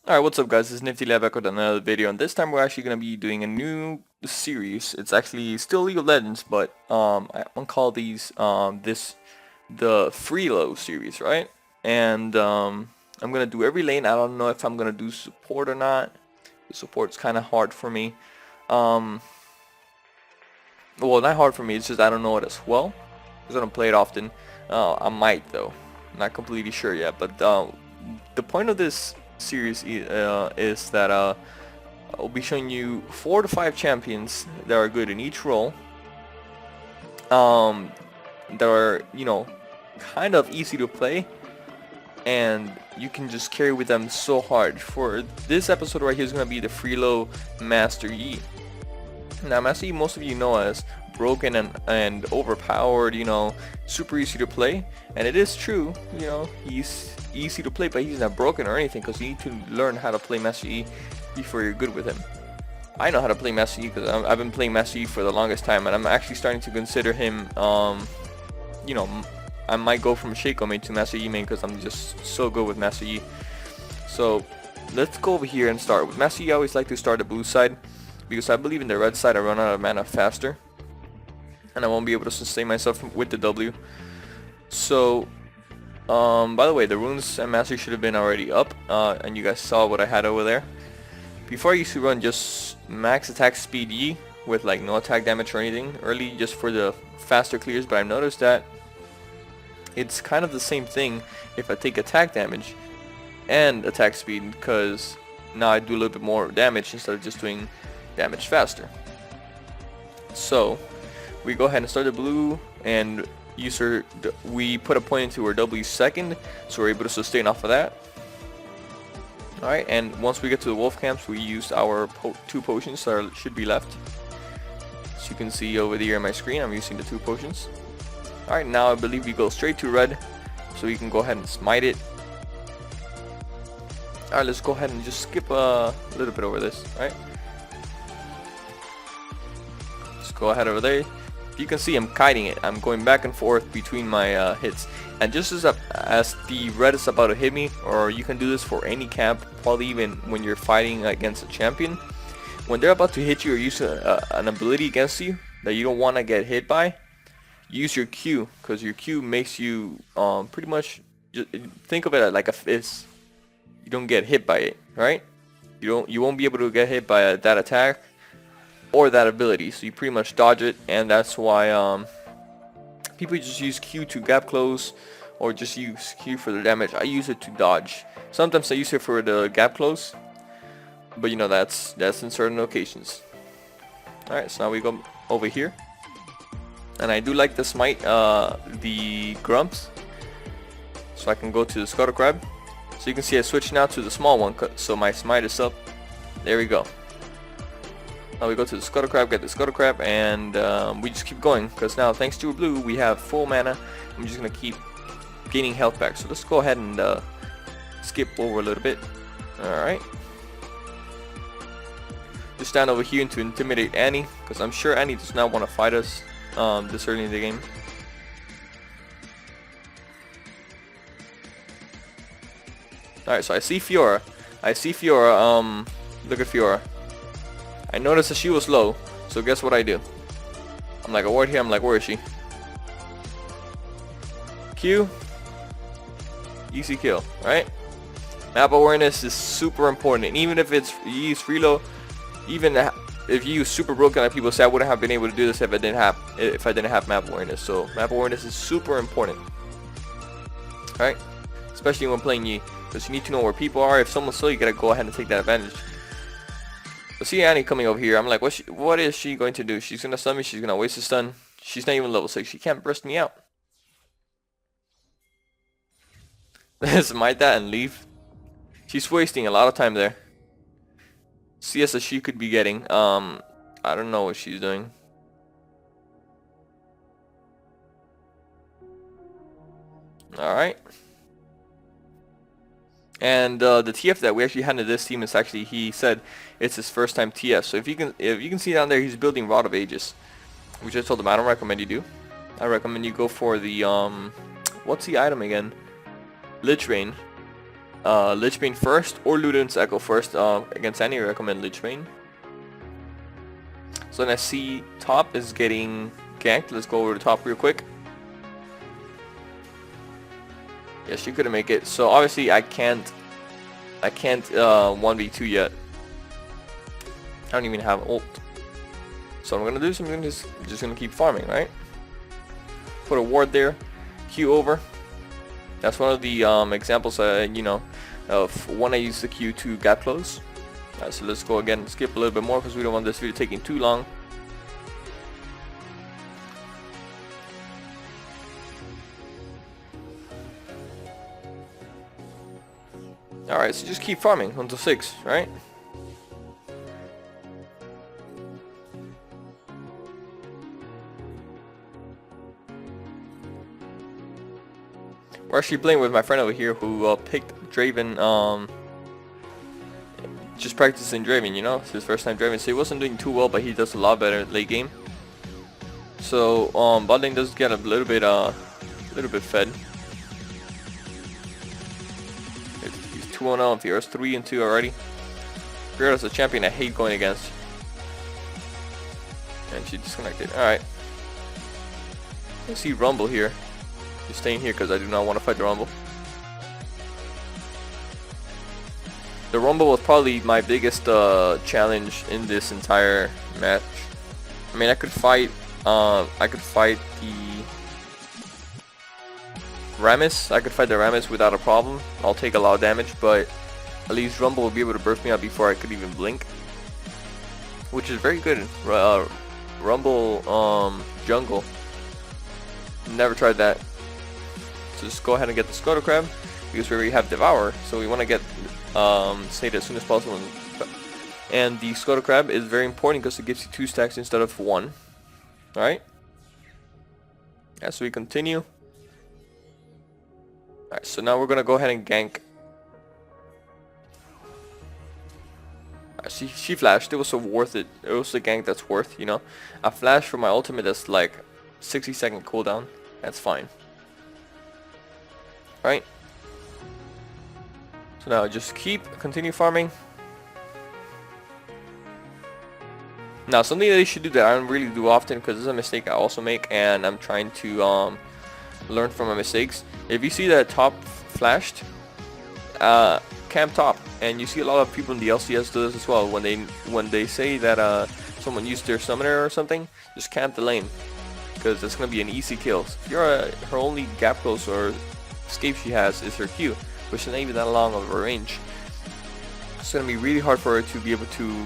Alright, what's up guys, it's Nifty Lab back with another video, and this time we're actually going to be doing a new series. It's actually still League of Legends, but I'm gonna call these the FREELO series, right? And I'm gonna do every lane. I don't know if I'm gonna do support or not. The support's kind of hard for me. Well, not hard for me, it's just I don't know it as well, because I don't play it often. I might though, not completely sure yet, but the point of this series is that I'll be showing you 4 to 5 champions that are good in each role, that are, you know, kind of easy to play, and you can just carry with them so hard. For this episode right here is going to be the FREELO Master Yi. Now Master Yi, most of you know as broken and overpowered, you know, super easy to play, and it is true, you know, he's easy to play, but he's not broken or anything, because you need to learn how to play Master Yi before you're good with him. I know how to play Master Yi because I've been playing Master Yi for the longest time, and I'm actually starting to consider him, you know, I might go from Shaco main to Master Yi main because I'm just so good with Master Yi. So let's go over here and start. With Master Yi, I always like to start the blue side, because I believe in the red side I run out of mana faster, and I won't be able to sustain myself with the W. So by the way, the runes and mastery should have been already up, and you guys saw what I had over there. Before I used to run just max attack speed Yi with like no attack damage or anything early, just for the faster clears, but I've noticed that it's kind of the same thing if I take attack damage and attack speed, because now I do a little bit more damage instead of just doing damage faster. So we go ahead and start the blue, and we put a point into our W second, so we're able to sustain off of that. Alright, and once we get to the wolf camps, we use our 2 potions that should be left. So you can see over there on my screen, I'm using the 2 potions. Alright, now I believe we go straight to red, so we can go ahead and smite it. Alright, let's go ahead and just skip a little bit over this. Alright, let's go ahead over there. You can see I'm kiting it. I'm going back and forth between my hits, and just as the red is about to hit me, or you can do this for any camp, probably even when you're fighting against a champion, when they're about to hit you or use an ability against you that you don't want to get hit by, use your Q, because your Q makes you pretty much just think of it like a fist. You don't get hit by it, right? You won't be able to get hit by that attack or that ability, so you pretty much dodge it, and that's why people just use Q to gap close, or just use Q for the damage. I use it to dodge. Sometimes I use it for the gap close, but you know, that's in certain occasions. Alright, so now we go over here, and I do like to smite the grumps, so I can go to the scuttle crab. So you can see I switch now to the small one, so my smite is up. There we go. Now we go to the scuttle crab, get the scuttle crab, and we just keep going, because now thanks to blue we have full mana. I'm just gonna keep gaining health back. So let's go ahead and skip over a little bit. Alright, just stand over here to intimidate Annie, because I'm sure Annie does not want to fight us this early in the game. Alright, so I see Fiora. Look at Fiora. I noticed that she was low, so guess what I do? I'm like, a ward here, I'm like, where is she? Q. Easy kill, right? Map awareness is super important, and even if you use FREELO, even if you use super broken, like people say, I wouldn't have been able to do this if I didn't have map awareness. So map awareness is super important, right? Especially when playing Yi, because you need to know where people are. If someone's slow, you gotta go ahead and take that advantage. So see Annie coming over here. I'm like, what is she going to do? She's gonna stun me. She's gonna waste a stun. She's not even level 6. She can't burst me out. Smite that and leave. She's wasting a lot of time there. CS that she could be getting. I don't know what she's doing. Alright. And the TF that we actually had in this team is actually, he said it's his first time TF. So if you can see down there, he's building Rod of Ages, which I told him I don't recommend you do. I recommend you go for the what's the item again? Lich Rain. Lich Bane first or Luden's Echo first. Against Annie, I recommend Lich Bane. So then I see top is getting ganked. Let's go over to top real quick. Yeah, she couldn't make it. So obviously I can't 1v2 yet. I don't even have ult. So what I'm gonna do is I'm just gonna keep farming, right? Put a ward there, Q over. That's one of the examples, you know, of when I use the Q to gap close. So let's go again, skip a little bit more because we don't want this video taking too long. Alright, so just keep farming until 6, right? We're actually playing with my friend over here who picked Draven, just practicing Draven, you know? It's his first time Draven, so he wasn't doing too well, but he does a lot better late game. So, bot lane does get a little bit fed. He's 2-0 and Fiora's 3-2 already. Fiora's a champion I hate going against. And she disconnected. Alright. I see Rumble here. Just staying here because I do not want to fight the Rumble. The Rumble was probably my biggest challenge in this entire match. I mean, I could fight the Rammus. I could fight the Rammus without a problem. I'll take a lot of damage, but at least Rumble will be able to burst me out before I could even blink, which is very good. Rumble jungle. Never tried that. So just go ahead and get the Scoto Crab because we already have Devour, so we want to get Snake as soon as possible. And the Scoto Crab is very important because it gives you 2 stacks instead of 1. Alright? As we continue. Alright, so now we're gonna go ahead and gank. She flashed. It was so worth it. It was a gank that's worth, you know. A flash for my ultimate that's like 60-second cooldown. That's fine. Right. So now just continue farming. Now something that you should do that I don't really do often because this is a mistake I also make and I'm trying to learn from my mistakes. If you see that top flashed, camp top, and you see a lot of people in the LCS do this as well. When they say that someone used their summoner or something, just camp the lane because it's gonna be an easy kill. If you're her only gap close or escape she has is her Q, which is not even that long of a range. It's gonna be really hard for her to be able to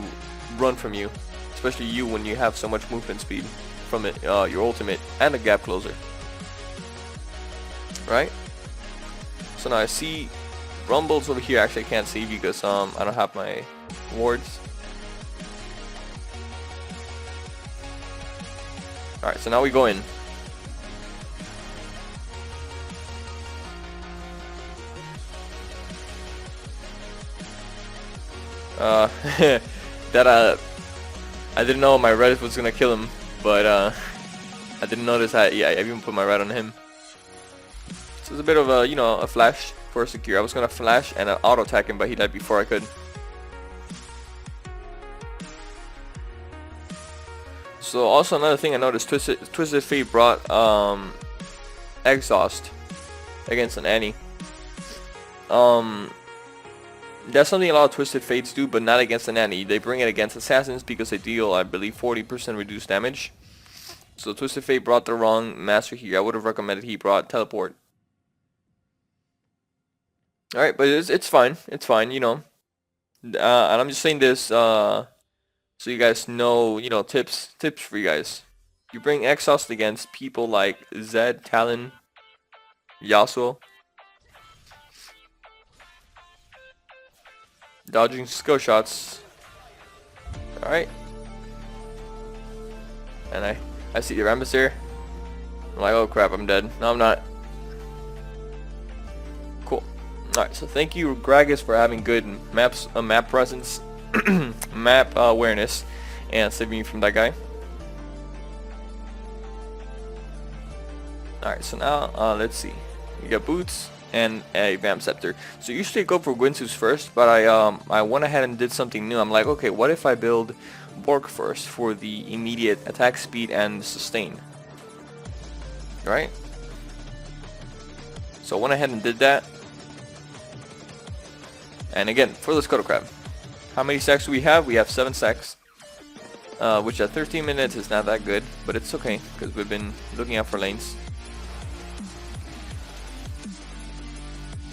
run from you, especially you when you have so much movement speed from it, your ultimate and a gap closer. Right? So now I see Rumbles over here. Actually I can't see because I don't have my wards. Alright, so now we go in. I didn't know my red was gonna kill him, but I didn't notice that. Yeah, I even put my red on him. So it's a bit of a, you know, a flash for secure. I was gonna flash and auto attack him, but he died before I could. So also another thing I noticed, Twisted Fate brought Exhaust against an Annie. That's something a lot of Twisted Fates do, but not against an Annie. They bring it against assassins because they deal, I believe, 40% reduced damage. So Twisted Fate brought the wrong master here. I would have recommended he brought Teleport. Alright, but it's fine. It's fine, you know. And I'm just saying this so you guys know, you know, tips for you guys. You bring Exhaust against people like Zed, Talon, Yasuo. Dodging skill shots. Alright. And I see the Rammus here. I'm like, oh crap, I'm dead. No, I'm not. Cool. Alright, so thank you, Gragas, for having good map presence, map awareness, and saving me from that guy. Alright, so now, let's see. We got boots. and a Vamp Scepter. So usually I go for Guinsoo's first, but I went ahead and did something new. I'm like, okay, what if I build Bork first for the immediate attack speed and sustain? Right? So I went ahead and did that. And again, for the Scuttle Crab, how many stacks do we have? We have 7 stacks. Which at 13 minutes is not that good, but it's okay because we've been looking out for lanes.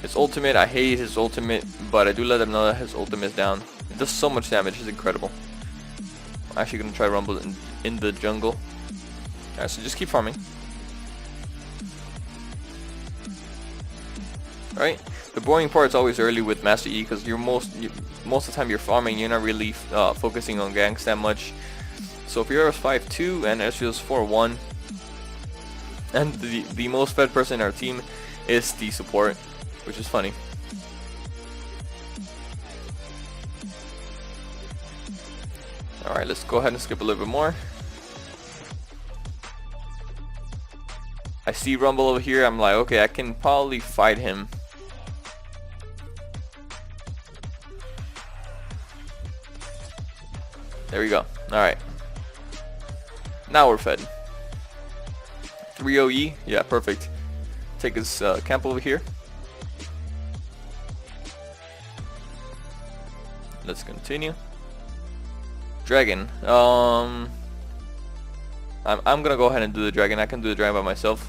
His ultimate, I hate his ultimate, but I do let him know that his ultimate is down. It does so much damage, it's incredible. I'm actually gonna try Rumble in the jungle. Alright, so just keep farming. Alright, the boring part is always early with Master E because most of the time you're farming, you're not really focusing on ganks that much. So if you're 5-2 and Ezreal's 4-1, and the most fed person in our team is the support, which is funny. Alright, let's go ahead and skip a little bit more. I see Rumble over here, I'm like, okay, I can probably fight him. There we go. Alright. Now we're fed. 3-0E. Yeah, perfect. Take his camp over here. Let's continue. Dragon. I'm gonna go ahead and do the dragon. I can do the dragon by myself.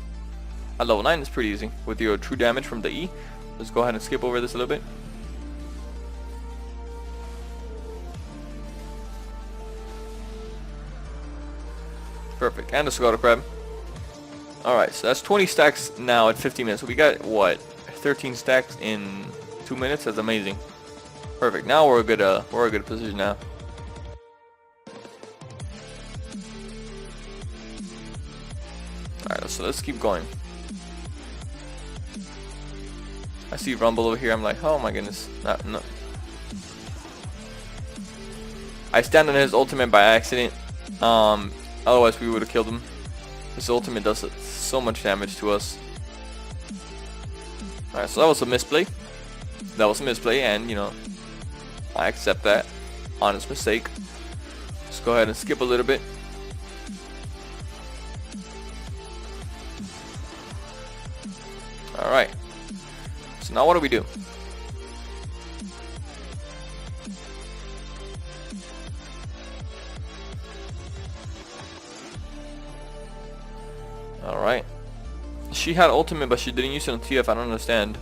At level 9 it's pretty easy. With your true damage from the E. Let's go ahead and skip over this a little bit. Perfect, and a Scuttle Crab. Alright, so that's 20 stacks now at 50 minutes. So we got, what, 13 stacks in 2 minutes? That's amazing. Perfect, now we're a good position now. Alright, so let's keep going. I see Rumble over here, I'm like, oh my goodness. No. I stand on his ultimate by accident. Otherwise we would have killed him. His ultimate does so much damage to us. Alright, so that was a misplay. That was a misplay, and you know, I accept that. Honest mistake. Let's go ahead and skip a little bit. Alright. So now what do we do? Alright. She had ultimate, but she didn't use it on TF. I don't understand.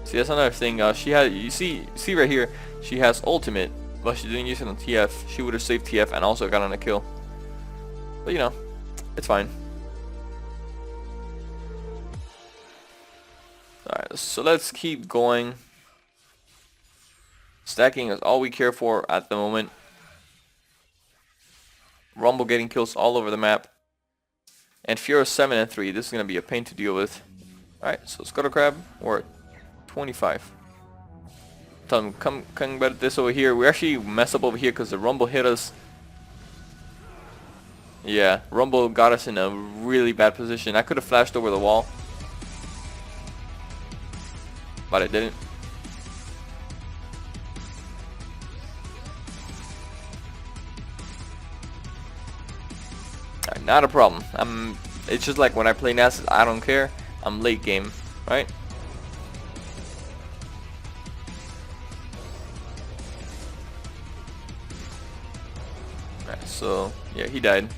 See, that's another thing. She had, you see right here, she has ultimate, but she didn't use it on TF. She would have saved TF and also got on a kill. But you know, it's fine. Alright, so let's keep going. Stacking is all we care for at the moment. Rumble getting kills all over the map. And Fiora 7 and 3. This is going to be a pain to deal with. Alright, so Scuttle Crab, we're at 25. Tell them, come about this over here. We actually messed up over here because the Rumble hit us. Yeah, Rumble got us in a really bad position. I could have flashed over the wall, but I didn't. Not a problem. It's just like when I play Nasus, I don't care. I'm late game, right? Alright, so yeah, he died.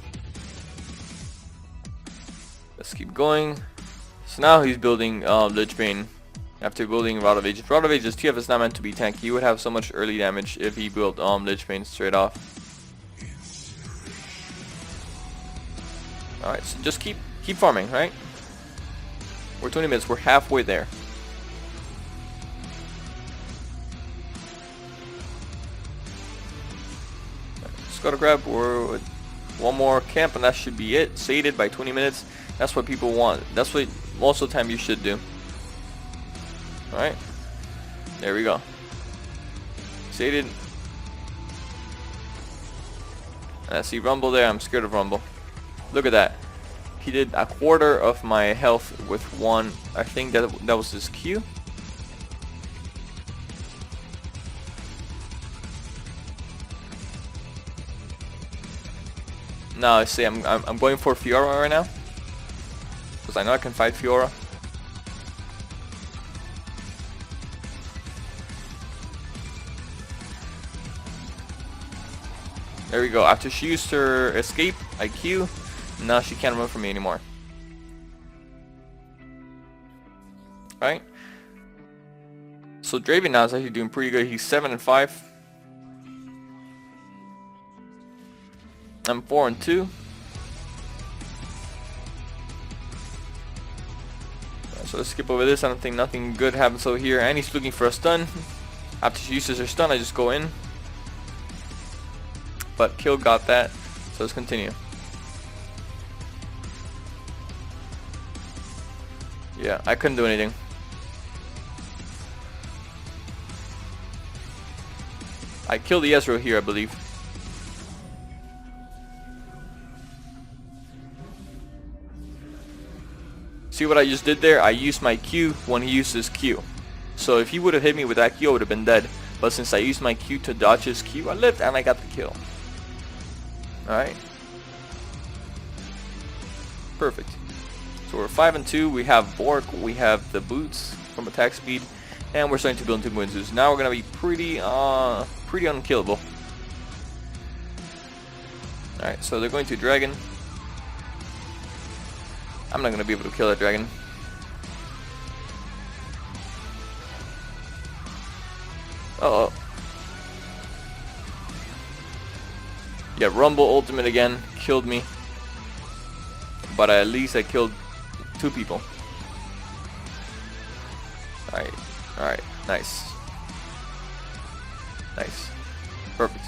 Let's keep going. So now he's building Lich Bane after building Rod of Ages. Rod of Ages, TF is not meant to be tanky. He would have so much early damage if he built Lich Bane straight off. Alright, so just keep farming, right? We're 20 minutes, we're halfway there. Scuttle Crab, we're one more camp and that should be it. Sated by 20 minutes. That's what people want. That's what most of the time you should do. Alright. There we go. Sated. And I see Rumble there. I'm scared of Rumble. Look at that. He did a quarter of my health with one. I think that was his Q. Now I see I'm going for Fiora right now because I know I can fight Fiora. There we go. After she used her escape, I Q. Now she can't run from me anymore. Right? So Draven now is actually doing pretty good. He's 7 and 5. I'm 4 and 2. So let's skip over this. I don't think nothing good happens over here. And he's looking for a stun. After she uses her stun, I just go in. But kill got that. So let's continue. Yeah, I couldn't do anything. I killed the Ezreal here, I believe. See what I just did there? I used my Q when he used his Q. So if he would have hit me with that Q, I would have been dead. But since I used my Q to dodge his Q, I lived and I got the kill. Alright. Perfect. So we're 5 and 2. We have Bork, we have the boots from attack speed, and we're starting to build into Winzus. Now we're gonna be pretty unkillable. Alright, so they're going to dragon. I'm not gonna be able to kill that dragon. Uh oh. Yeah, Rumble ultimate again killed me. But at least I killed 2 people. Alright, nice. Nice. Perfect.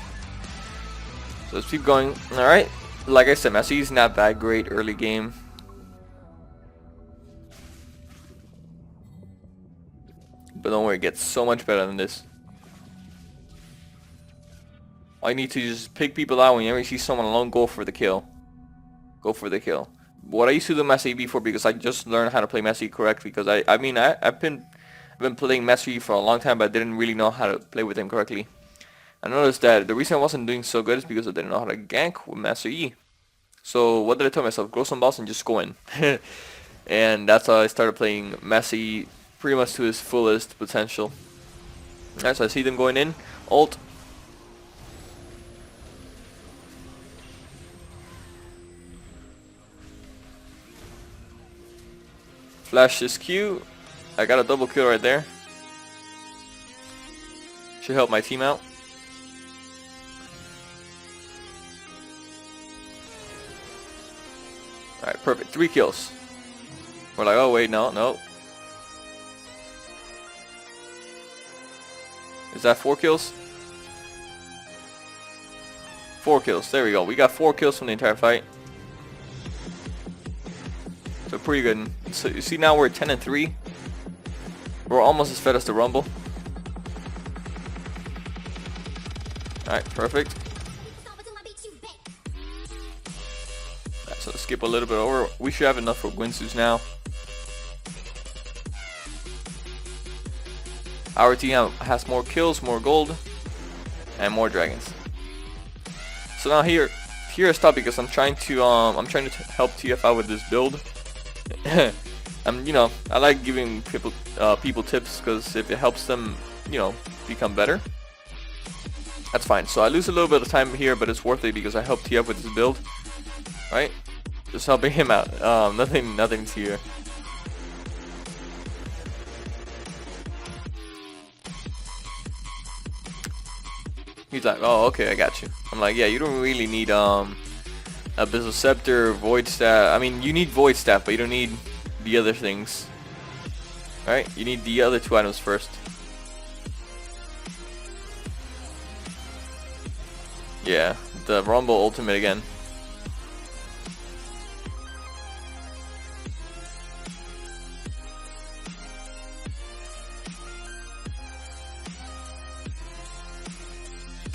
So let's keep going. Alright. Like I said, Messi's not that great early game. But don't worry, it gets so much better than this. All you need to just pick people out whenever you see someone alone, go for the kill. Go for the kill. What I used to do Messi before, because I just learned how to play Messi correctly, because I've been playing Messi for a long time, but I didn't really know how to play with him correctly. I noticed that the reason I wasn't doing so good is because I didn't know how to gank with Master E. So what did I tell myself? Grow some balls and just go in. And that's how I started playing Messi pretty much to his fullest potential. Alright, so I see them going in. Ult. Flash this Q. I got a double kill right there. Should help my team out. Alright, perfect. 3 kills. We're like, oh wait, no. Is that 4 kills? 4 kills. There we go. We got 4 kills from the entire fight. So pretty good. So you see now we're 10 and 3. We're almost as fed as the Rumble. Alright, perfect. Alright, so let's skip a little bit over. We should have enough for Gwinsus now. Our team has more kills, more gold, and more dragons. So now here I stop because I'm trying to help TF out with this build. I like giving people tips because if it helps them, become better, that's fine. So I lose a little bit of time here, but it's worth it because I help TF with this build, right? Just helping him out. Nothing here. He's like, oh, okay, I got you. I'm like, yeah, you don't really need Abyssal Scepter, Void Staff. I mean, you need Void Staff, but you don't need the other things. Alright, you need the other 2 items first. Yeah, the Rumble ultimate again.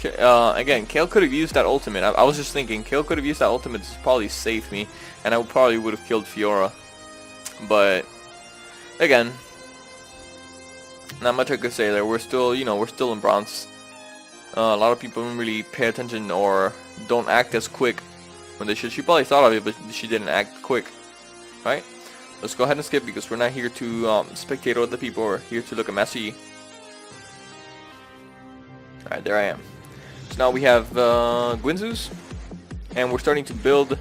Okay, again, Kale could have used that ultimate. I was just thinking, Kale could have used that ultimate to probably save me, and I probably would have killed Fiora. But again, not much I could say there. We're still, we're still in bronze. A lot of people don't really pay attention or don't act as quick when they should. She probably thought of it, but she didn't act quick. Right? Let's go ahead and skip because we're not here to spectate other people. We're here to look at Master Yi. Alright, there I am. So now we have Guinzoos, and we're starting to build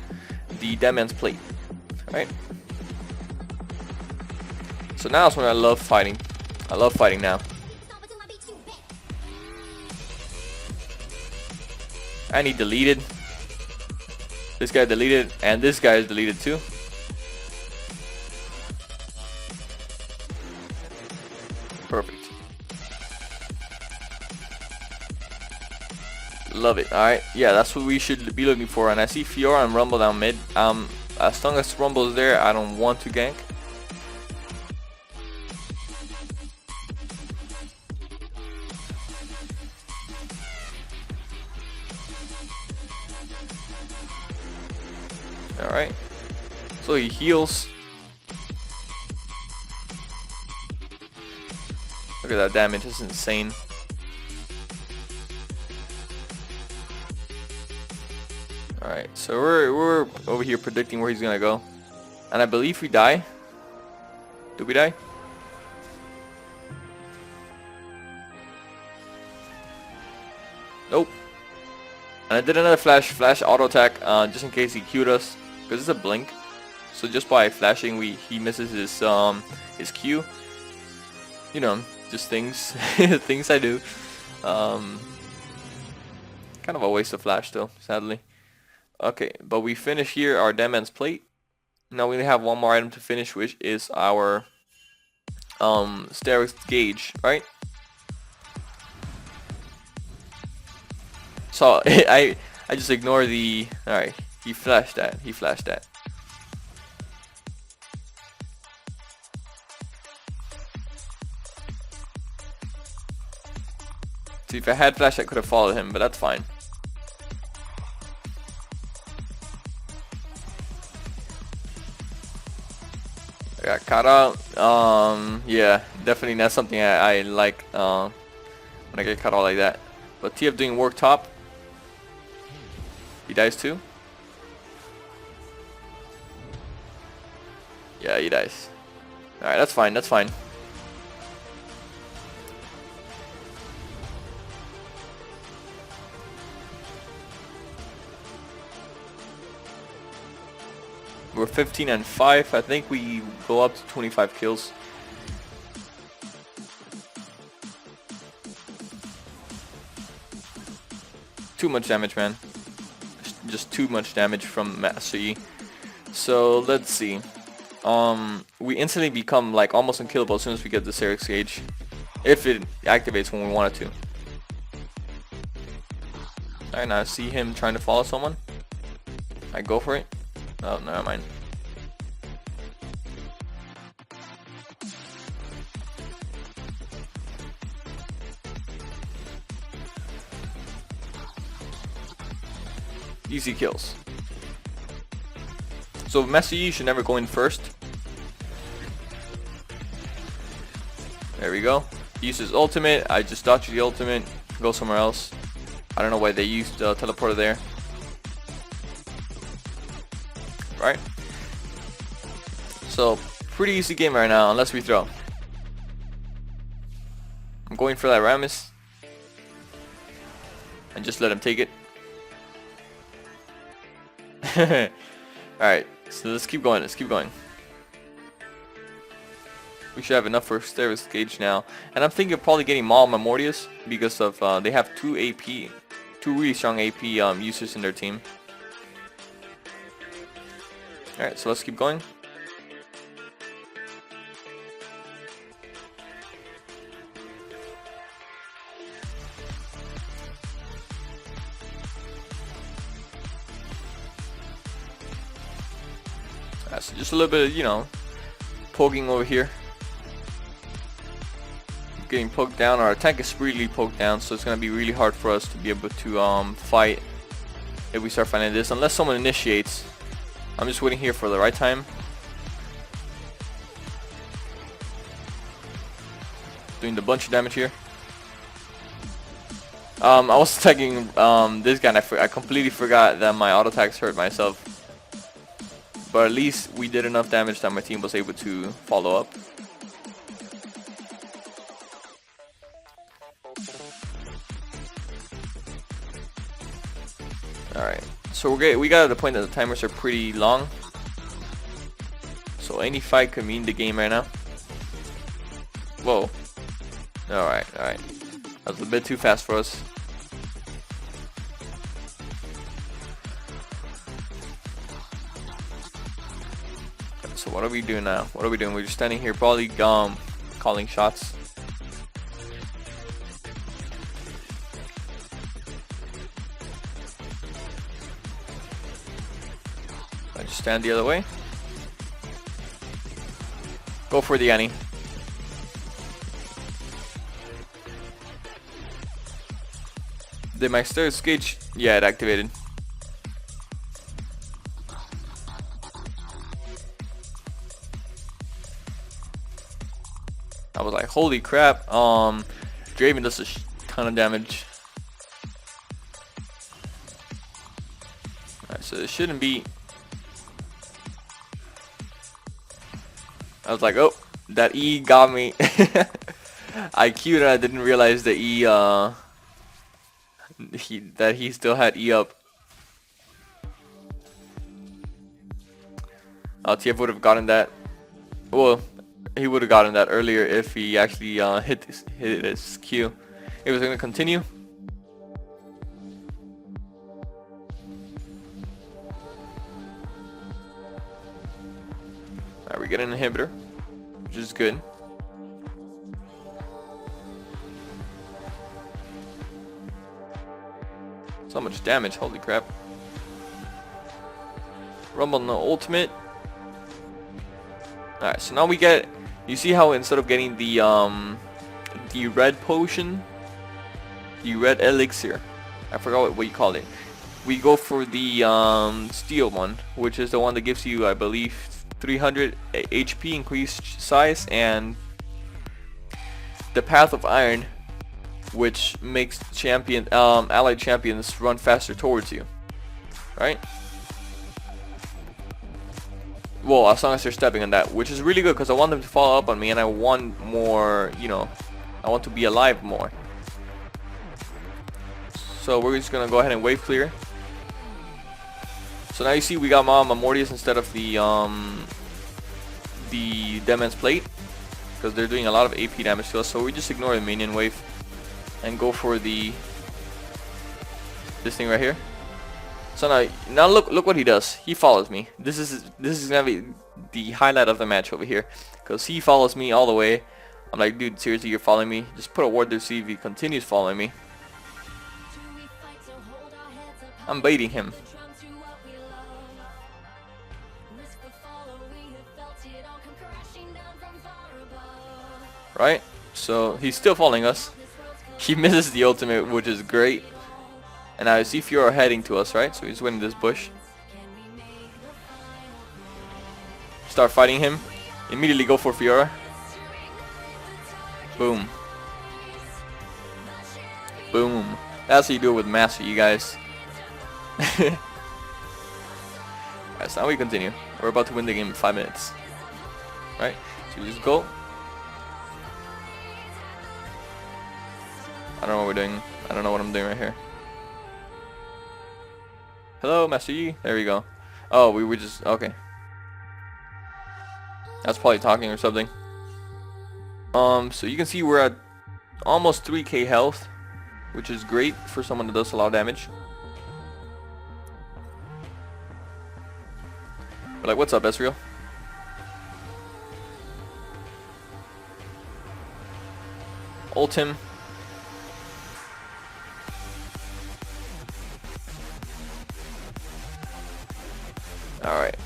the Dead Man's Plate. Alright. So now is when I love fighting. I love fighting now. And he deleted. This guy deleted, and this guy is deleted too. Perfect. Love it. Alright, yeah, that's what we should be looking for. And I see Fiora and Rumble down mid. As long as Rumble is there, I don't want to gank. Alright. So he heals. Look at that damage, it's insane. Alright, so we're over here predicting where he's gonna go. And I believe we die. Did we die? Nope. And I did another flash auto attack just in case he queued us. Because it's a blink. So just by flashing he misses his Q. You know, just things things I do. Kind of a waste of flash though, sadly. Okay, but we finish here our Dead Man's Plate. Now we only have one more item to finish, which is our Sterox Gauge, right? So I just ignore the. Alright, he flashed that. He flashed that. See, if I had flash, I could have followed him, but that's fine. I got caught out. Yeah, definitely not something I like when I get caught out like that. But TF doing work top. He dies too. Yeah, he dies. Alright, that's fine, that's fine. We're 15 and 5. I think we go up to 25 kills. Too much damage, man. Just too much damage from Master Yi. So let's see. We instantly become like almost unkillable as soon as we get the Sterox Gauge, if it activates when we want it to. Alright, now I see him trying to follow someone. I go for it. Oh, never mind. Easy kills. So Master Yi should never go in first. There we go. He uses ultimate. I just dodge the ultimate. Go somewhere else. I don't know why they used the teleporter there. Right? So pretty easy game right now, unless we throw. I'm going for that Rammus. And just let him take it. Alright, so let's keep going, let's keep going. We should have enough for Sterox Gauge now. And I'm thinking of probably getting Maul Memorius because of they have two really strong AP users in their team. Alright, so let's keep going. So just a little bit of, poking over here. getting poked down. Our attack is really poked down, so it's gonna be really hard for us to be able to fight if we start fighting this, unless someone initiates. I'm just waiting here for the right time. Doing a bunch of damage here. I was attacking this guy, and I completely forgot that my auto attacks hurt myself. But at least we did enough damage that my team was able to follow up. Alright, so we got to the point that the timers are pretty long. So any fight could mean the game right now. Whoa. Alright. That was a bit too fast for us. So what are we doing now? What are we doing? We're just standing here probably calling shots. I just stand the other way. Go for the Annie. Did my stairs gauge? Yeah, it activated. I was like, holy crap. Draven does a ton of damage. Alright, so it shouldn't be. I was like, oh, that E got me. I queued and I didn't realize the E, that he still had E up. TF would have gotten that. Well, he would have gotten that earlier if he actually hit his Q. It was going to continue. Alright, we get an inhibitor, which is good. So much damage, holy crap. Rumble no ultimate. Alright, so now we get, you see how instead of getting the red potion, the red elixir, I forgot what you call it, we go for the steel one, which is the one that gives you, I believe, 300 HP increased size, and the path of iron, which makes allied champions run faster towards you, right? Well, as long as they're stepping on that, which is really good because I want them to follow up on me, and I want more, you know, I want to be alive more. So we're just gonna go ahead and wave clear. So now you see we got Mortius instead of the Demon's Plate, because they're doing a lot of AP damage to us. So we just ignore the minion wave and go for this thing right here. So now look what he does. He follows me. This is gonna be the highlight of the match over here, because he follows me all the way. I'm like, dude, seriously, you're following me? Just put a ward there, see if he continues following me. I'm baiting him. Right? So he's still following us. He misses the ultimate, which is great. And I see Fiora heading to us, right? So he's winning this bush. Start fighting him. Immediately go for Fiora. Boom. Boom. That's how you do it with Master, you guys. Alright, so now we continue. We're about to win the game in 5 minutes. Right? So we just go. I don't know what we're doing. I don't know what I'm doing right here. Hello, Master Yi. There we go. Oh, we were just... okay. That's probably talking or something. So you can see we're at almost 3k health, which is great for someone that does a lot of damage. But like, what's up, Ezreal? Ult him. Alright.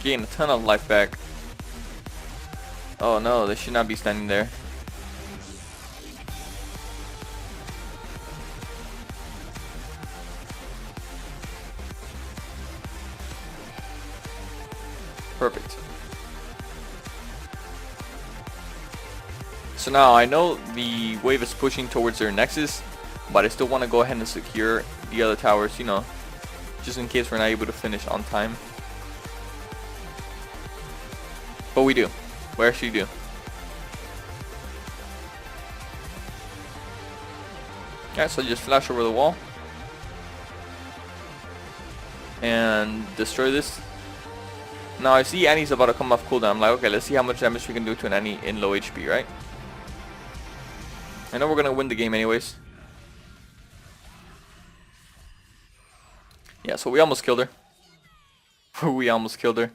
Gain a ton of life back. Oh no, they should not be standing there. Perfect. So now I know the wave is pushing towards their nexus, but I still want to go ahead and secure the other towers, you know, just in case we're not able to finish on time. But we do. We actually do. Alright, so just flash over the wall and destroy this. Now I see Annie's about to come off cooldown. I'm like, okay, let's see how much damage we can do to an Annie in low HP, right? I know we're gonna win the game anyways. Yeah, so we almost killed her. We almost killed her.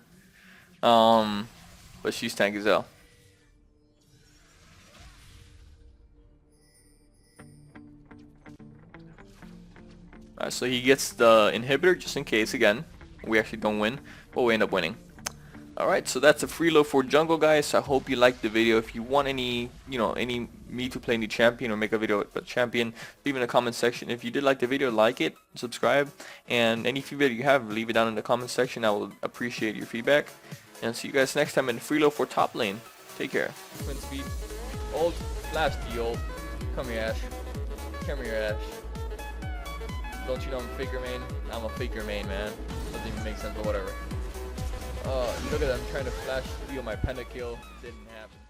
But she's tanky as hell. Alright, so he gets the inhibitor just in case again. We actually don't win, but we end up winning. Alright, so that's a FREELO for jungle, guys. I hope you liked the video. If you want any, me to play any champion or make a video with a champion, leave in the comment section. If you did like the video, like it, subscribe, and any feedback you have, leave it down in the comment section. I will appreciate your feedback. And see you guys next time in FREELO for top lane. Take care. Twin speed. Old flash the old. Come here, Ash. Come here, Ash. Don't you know I'm a faker main? I'm a faker main, man. Doesn't even make sense, but whatever. Look at them trying to flash steal my pentakill. Didn't happen.